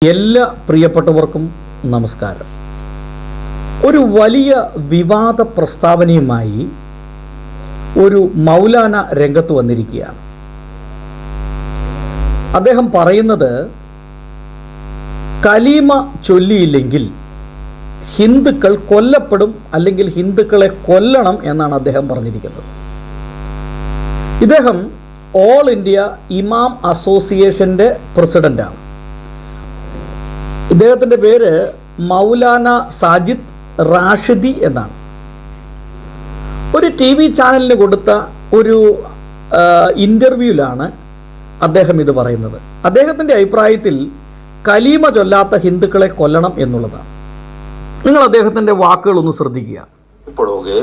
എല്ലാ പ്രിയപ്പെട്ടവർക്കും നമസ്കാരം. ഒരു വലിയ വിവാദ പ്രസ്താവനയുമായി ഒരു മൗലാന രംഗത്ത് വന്നിരിക്കുകയാണ്. അദ്ദേഹം പറയുന്നത് കലീമ ചൊല്ലിയില്ലെങ്കിൽ ഹിന്ദുക്കൾ കൊല്ലപ്പെടും, അല്ലെങ്കിൽ ഹിന്ദുക്കളെ കൊല്ലണം എന്നാണ് അദ്ദേഹം പറഞ്ഞിരിക്കുന്നത്. ഇദ്ദേഹം ഓൾ ഇന്ത്യ ഇമാം അസോസിയേഷൻ്റെ പ്രസിഡൻ്റാണ്. ഇദ്ദേഹത്തിൻ്റെ പേര് മൗലാന സാജിദ് റാഷിദി എന്നാണ്. ഒരു TV ചാനലിന് കൊടുത്ത ഒരു ഇൻ്റർവ്യൂവിലാണ് അദ്ദേഹം ഇത് പറയുന്നത്. അദ്ദേഹത്തിൻ്റെ അഭിപ്രായത്തിൽ കലീമ ചൊല്ലാത്ത ഹിന്ദുക്കളെ കൊല്ലണം എന്നുള്ളതാണ്. നിങ്ങൾ അദ്ദേഹത്തിൻ്റെ വാക്കുകളൊന്ന് ശ്രദ്ധിക്കുക. पढ़ोगे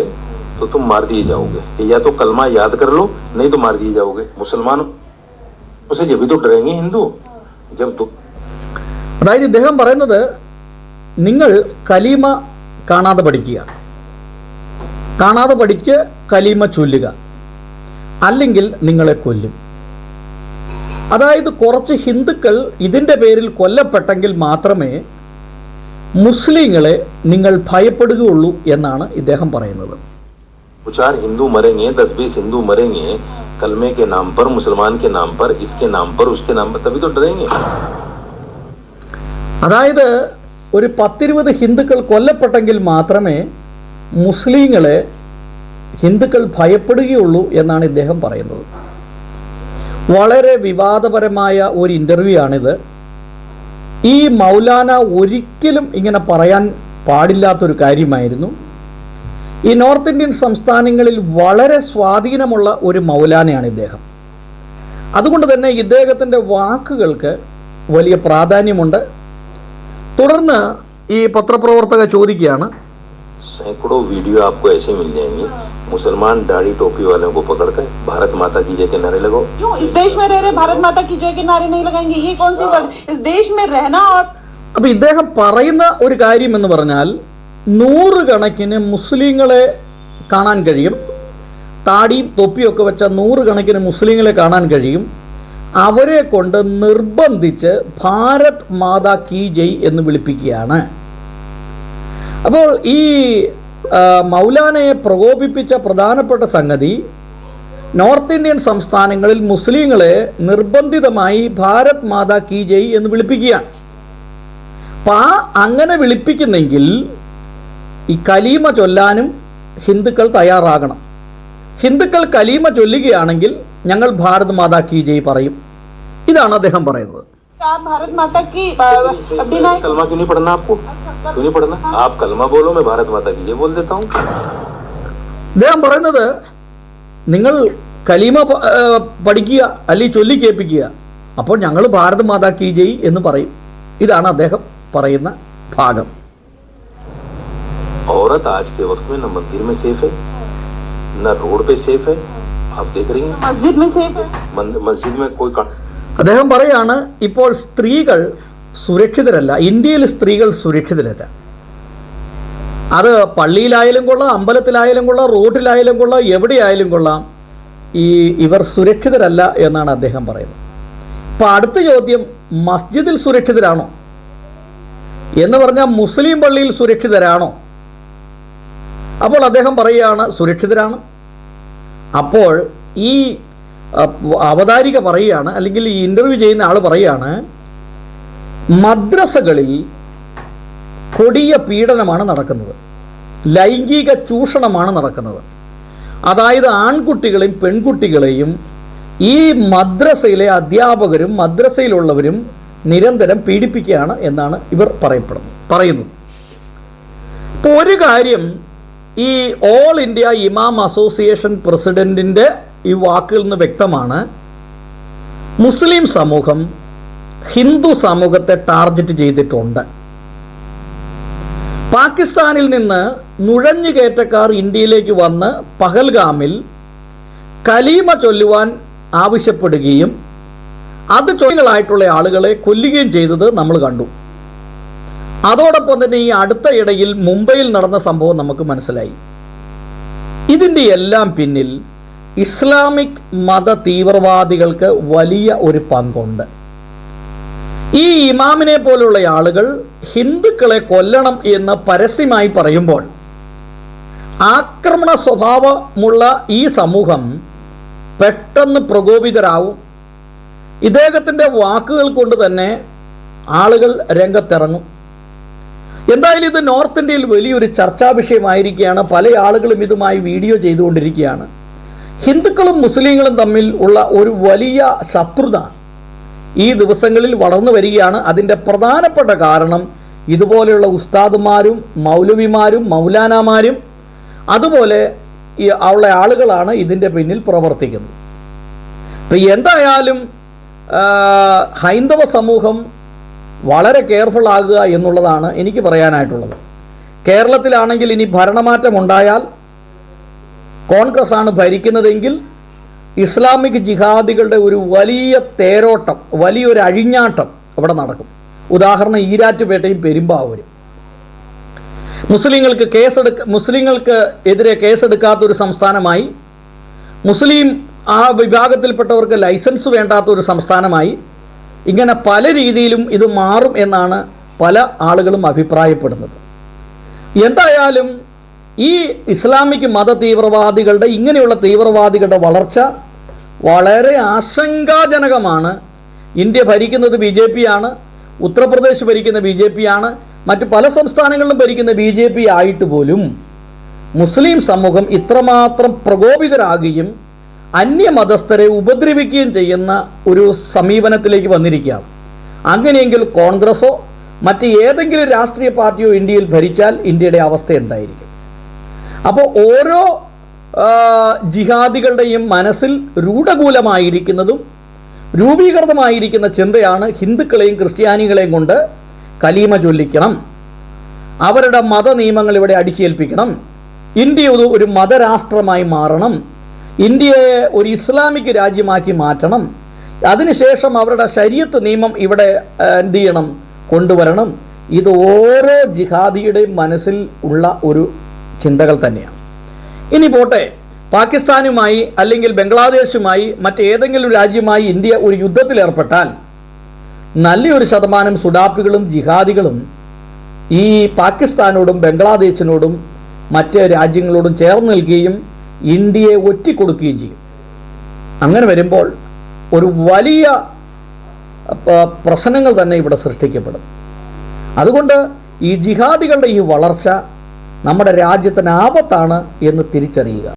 तो तुम मार दिए जाओगे, या तो कलमा याद कर लो, नहीं तो मार दिए जाओगे. मुसलमान उसे जब भी तो डरेंगे हिंदू. जब അതായത് ഇദ്ദേഹം പറയുന്നത്, നിങ്ങൾ കലീമ കാണാതെ പഠിച്ച് കലീമ ചൊല്ലുക, അല്ലെങ്കിൽ നിങ്ങളെ കൊല്ലും. അതായത് കുറച്ച് ഹിന്ദുക്കൾ ഇതിൻ്റെ പേരിൽ കൊല്ലപ്പെട്ടെങ്കിൽ മാത്രമേ മുസ്ലിങ്ങളെ നിങ്ങൾ ഭയപ്പെടുകയുള്ളൂ എന്നാണ് ഇദ്ദേഹം പറയുന്നത്. 4 हिंदू मरेंगे, 10-20 हिंदू मरेंगे कलमे के नाम पर, मुसलमान के नाम पर, इसके नाम पर, उसके नाम पर, तभी तो डरेंगे. അതായത് ഒരു 10-20 ഹിന്ദുക്കൾ കൊല്ലപ്പെട്ടെങ്കിൽ മാത്രമേ മുസ്ലിങ്ങളെ ഹിന്ദുക്കൾ ഭയപ്പെടുകയുള്ളൂ എന്നാണ് ഇദ്ദേഹം പറയുന്നത്. വളരെ വിവാദപരമായ ഒരു ഇൻ്റർവ്യൂ ആണിത്. ഈ മൗലാന ഒരിക്കലും ഇങ്ങനെ പറയാൻ പാടില്ലാത്തൊരു കാര്യമായിരുന്നു. ഈ നോർത്ത് ഇന്ത്യൻ സംസ്ഥാനങ്ങളിൽ വളരെ സ്വാധീനമുള്ള ഒരു മൗലാനയാണ് ഇദ്ദേഹം. അതുകൊണ്ട് തന്നെ ഇദ്ദേഹത്തിൻ്റെ വാക്കുകൾക്ക് വലിയ പ്രാധാന്യമുണ്ട്. തുടർന്ന് ഈ പത്രപ്രവർത്തക ചോദിക്കുകയാണ്, सैकड़ों वीडियो आपको ऐसे मिल जाएंगे, मुसलमान दाढ़ी टोपी वालों को पकड़कर भारत माता की जय के नारे लगाओ. क्यों इस देश में रह रहे भारत माता की जय के नारे नहीं लगाएंगे? ये कौन सी बात? इस देश में रहना. और അപ്പോൾ ഇദ്ദേഹം പറയുന്ന ഒരു കാര്യം എന്ന് പറഞ്ഞാൽ, 100 കണക്കിന് മുസ്ലിങ്ങളെ കാണാൻ കഴിയും, താടിയും തൊപ്പിയൊക്കെ വെച്ച 100 കണക്കിന് മുസ്ലിങ്ങളെ കാണാൻ കഴിയും. അവരെ കൊണ്ട് നിർബന്ധിച്ച് ഭാരത് മാതാ കി ജയ് എന്ന് വിളിപ്പിക്കുകയാണ്. അപ്പോൾ ഈ മൗലാനയെ പ്രകോപിപ്പിച്ച പ്രധാനപ്പെട്ട സംഗതി, നോർത്ത് ഇന്ത്യൻ സംസ്ഥാനങ്ങളിൽ മുസ്ലിങ്ങളെ നിർബന്ധിതമായി ഭാരത് മാതാ കി ജയ് എന്ന് വിളിപ്പിക്കുകയാണ്. അപ്പം അങ്ങനെ വിളിപ്പിക്കുന്നെങ്കിൽ ഈ കലീമ ചൊല്ലാനും ഹിന്ദുക്കൾ തയ്യാറാകണം. ഹിന്ദുക്കൾ കലീമ ചൊല്ലുകയാണെങ്കിൽ ഞങ്ങൾ ഭാരത് മാതാ കി ജയ് പറയും. ഇതാണ് അദ്ദേഹം പറയുന്നത്. आप भारत माता की कलमा क्यों नहीं पढ़ना आपको? क्यों नहीं पढ़ना? आप कलमा बोलो, मैं भारत माता की जय बोल देता हूँ. അദ്ദേഹം പറയുന്നത്, നിങ്ങൾ കലീമ പഠിക്കുക, അല്ലെങ്കിൽ ചൊല്ലി കേൾപ്പിക്കുക, അപ്പോൾ ഞങ്ങൾ ഭാരത് മാതാ കി ജയ് എന്ന് പറയും. ഇതാണ് അദ്ദേഹം പറയുന്ന ഭാഗം. औरत आज के वक्त में न मंदिर में सेफ है, न रोड पे सेफ है. आप देख रही हैं मस्जिद में सेफ है. मस्जिद में कोई അദ്ദേഹം പറയാണ്, ഇപ്പോൾ സ്ത്രീകൾ സുരക്ഷിതരല്ല, ഇന്ത്യയിൽ സ്ത്രീകൾ സുരക്ഷിതരല്ല. അത് പള്ളിയിലായാലും കൊള്ളാം, അമ്പലത്തിലായാലും കൊള്ളാം, റോഡിലായാലും കൊള്ളാം, എവിടെയായാലും കൊള്ളാം, ഇവർ സുരക്ഷിതരല്ല എന്നാണ് അദ്ദേഹം പറയുന്നത്. അപ്പോൾ അടുത്ത ചോദ്യം, മസ്ജിദിൽ സുരക്ഷിതരാണോ എന്ന് പറഞ്ഞാൽ മുസ്ലിം പള്ളിയിൽ സുരക്ഷിതരാണോ? അപ്പോൾ അദ്ദേഹം പറയുകയാണ് സുരക്ഷിതരാണ്. അപ്പോൾ ഈ അവതാരിക പറയുകയാണ്, അല്ലെങ്കിൽ ഈ ഇൻ്റർവ്യൂ ചെയ്യുന്ന ആൾ പറയുകയാണ്, മദ്രസകളിൽ കൊടിയ പീഡനമാണ് നടക്കുന്നത്, ലൈംഗിക ചൂഷണമാണ് നടക്കുന്നത്. അതായത് ആൺകുട്ടികളെയും പെൺകുട്ടികളെയും ഈ മദ്രസയിലെ അധ്യാപകരും മദ്രസയിലുള്ളവരും നിരന്തരം പീഡിപ്പിക്കുകയാണ് എന്നാണ് ഇവർ പറയുന്നത്. ഇപ്പോൾ ഒരു കാര്യം, ഈ ഓൾ ഇന്ത്യ ഇമാം അസോസിയേഷൻ പ്രസിഡൻറ്റിൻ്റെ ഈ വാക്കുകളിൽ നിന്ന് വ്യക്തമാണ്, മുസ്ലിം സമൂഹം ഹിന്ദു സമൂഹത്തെ ടാർഗറ്റ് ചെയ്തിട്ടുണ്ട്. പാകിസ്ഥാനിൽ നിന്ന് നുഴഞ്ഞുകയറ്റക്കാർ ഇന്ത്യയിലേക്ക് വന്ന് പഹൽഗാമിൽ കലീമ ചൊല്ലുവാൻ ആവശ്യപ്പെടുകയും അത് ചൊല്ലുകളായിട്ടുള്ള ആളുകളെ കൊല്ലുകയും ചെയ്തത് നമ്മൾ കണ്ടു. അതോടൊപ്പം തന്നെ ഈ അടുത്ത ഇടയിൽ മുംബൈയിൽ നടന്ന സംഭവം നമുക്ക് മനസ്സിലായി. ഇതിൻ്റെ എല്ലാം പിന്നിൽ ഇസ്ലാമിക് മത തീവ്രവാദികൾക്ക് വലിയ ഒരു പങ്കുണ്ട്. ഈ ഇമാമിനെ പോലുള്ള ആളുകൾ ഹിന്ദുക്കളെ കൊല്ലണം എന്ന് പരസ്യമായി പറയുമ്പോൾ ആക്രമണ സ്വഭാവമുള്ള ഈ സമൂഹം പെട്ടെന്ന് പ്രകോപിതരാവും. ഇദ്ദേഹത്തിൻ്റെ വാക്കുകൾ കൊണ്ട് തന്നെ ആളുകൾ രംഗത്തിറങ്ങും. എന്തായാലും ഇത് നോർത്ത് ഇന്ത്യയിൽ വലിയൊരു ചർച്ചാ വിഷയമായിരിക്കുകയാണ്. പല ആളുകളും ഇതുമായി വീഡിയോ ചെയ്തുകൊണ്ടിരിക്കുകയാണ്. ഹിന്ദുക്കളും മുസ്ലിങ്ങളും തമ്മിൽ ഉള്ള ഒരു വലിയ ശത്രുത ഈ ദിവസങ്ങളിൽ വളർന്നു വരികയാണ്. അതിൻ്റെ പ്രധാനപ്പെട്ട കാരണം ഇതുപോലെയുള്ള ഉസ്താദുമാരും മൗലവിമാരും മൗലാനാമാരും അതുപോലെ ഉള്ള ആളുകളാണ് ഇതിൻ്റെ പിന്നിൽ പ്രവർത്തിക്കുന്നത്. ഇപ്പം എന്തായാലും ഹൈന്ദവ സമൂഹം വളരെ കെയർഫുൾ ആകുക എന്നുള്ളതാണ് എനിക്ക് പറയാനായിട്ടുള്ളത്. കേരളത്തിലാണെങ്കിൽ ഇനി ഭരണമാറ്റം ഉണ്ടായാൽ കോൺഗ്രസ് ആണ് ഭരിക്കുന്നതെങ്കിൽ ഇസ്ലാമിക് ജിഹാദികളുടെ ഒരു വലിയ തേരോട്ടം, വലിയൊരു അഴിഞ്ഞാട്ടം അവിടെ നടക്കും. ഉദാഹരണം ഈരാറ്റുപേട്ടയും പെരുമ്പാവൂരും. മുസ്ലിങ്ങൾക്ക് എതിരെ കേസെടുക്കാത്തൊരു സംസ്ഥാനമായി, മുസ്ലിം ആ വിഭാഗത്തിൽപ്പെട്ടവർക്ക് ലൈസൻസ് വേണ്ടാത്തൊരു സംസ്ഥാനമായി, ഇങ്ങനെ പല രീതിയിലും ഇത് മാറും എന്നാണ് പല ആളുകളും അഭിപ്രായപ്പെടുന്നത്. എന്തായാലും ഈ ഇസ്ലാമിക് മത തീവ്രവാദികളുടെ ഇങ്ങനെയുള്ള തീവ്രവാദികളുടെ വളർച്ച വളരെ ആശങ്കാജനകമാണ്. ഇന്ത്യ ഭരിക്കുന്നത് BJP ആണ്, ഉത്തർപ്രദേശ് ഭരിക്കുന്ന BJP ആണ്, മറ്റ് പല സംസ്ഥാനങ്ങളിലും ഭരിക്കുന്ന BJP ആയിട്ട് പോലും മുസ്ലിം സമൂഹം ഇത്രമാത്രം പ്രകോപിതരാകുകയും അന്യമതസ്ഥരെ ഉപദ്രവിക്കുകയും ചെയ്യുന്ന ഒരു സമീപനത്തിലേക്ക് വന്നിരിക്കുകയാണ്. അങ്ങനെയെങ്കിൽ കോൺഗ്രസോ മറ്റ് ഏതെങ്കിലും രാഷ്ട്രീയ പാർട്ടിയോ ഇന്ത്യയിൽ ഭരിച്ചാൽ ഇന്ത്യയുടെ അവസ്ഥ എന്തായിരിക്കും? അപ്പോൾ ഓരോ ജിഹാദികളുടെയും മനസ്സിൽ രൂഢകൂലമായിരിക്കുന്നതും രൂപീകൃതമായിരിക്കുന്ന ചിന്തയാണ് ഹിന്ദുക്കളെയും ക്രിസ്ത്യാനികളെയും കൊണ്ട് കലീമ ചൊല്ലിക്കണം, അവരുടെ മത നിയമങ്ങൾ ഇവിടെ അടിച്ചേൽപ്പിക്കണം, ഇന്ത്യ ഒരു മതരാഷ്ട്രമായി മാറണം, ഇന്ത്യയെ ഒരു ഇസ്ലാമിക് രാജ്യമാക്കി മാറ്റണം, അതിനുശേഷം അവരുടെ ശരീഅത്ത് നിയമം ഇവിടെ എന്ത് ചെയ്യണം, കൊണ്ടുവരണം. ഇത് ഓരോ ജിഹാദിയുടെയും മനസ്സിൽ ഉള്ള ഒരു ചിന്തകൾ തന്നെയാണ്. ഇനി പോട്ടെ, പാകിസ്ഥാനുമായി അല്ലെങ്കിൽ ബംഗ്ലാദേശുമായി മറ്റേതെങ്കിലും രാജ്യമായി ഇന്ത്യ ഒരു യുദ്ധത്തിലേർപ്പെട്ടാൽ നല്ലൊരു ശതമാനം സുഡാപ്പികളും ജിഹാദികളും ഈ പാകിസ്ഥാനോടും ബംഗ്ലാദേശിനോടും മറ്റ് രാജ്യങ്ങളോടും ചേർന്ന് നിൽക്കുകയും ഇന്ത്യയെ ഒറ്റിക്കൊടുക്കുകയും ചെയ്യും. അങ്ങനെ വരുമ്പോൾ ഒരു വലിയ പ്രശ്നങ്ങൾ തന്നെ ഇവിടെ സൃഷ്ടിക്കപ്പെടും. അതുകൊണ്ട് ഈ ജിഹാദികളുടെ ഈ വളർച്ച നമ്മുടെ രാജ്യത്തിന് ആപത്താണ് എന്ന് തിരിച്ചറിയുക.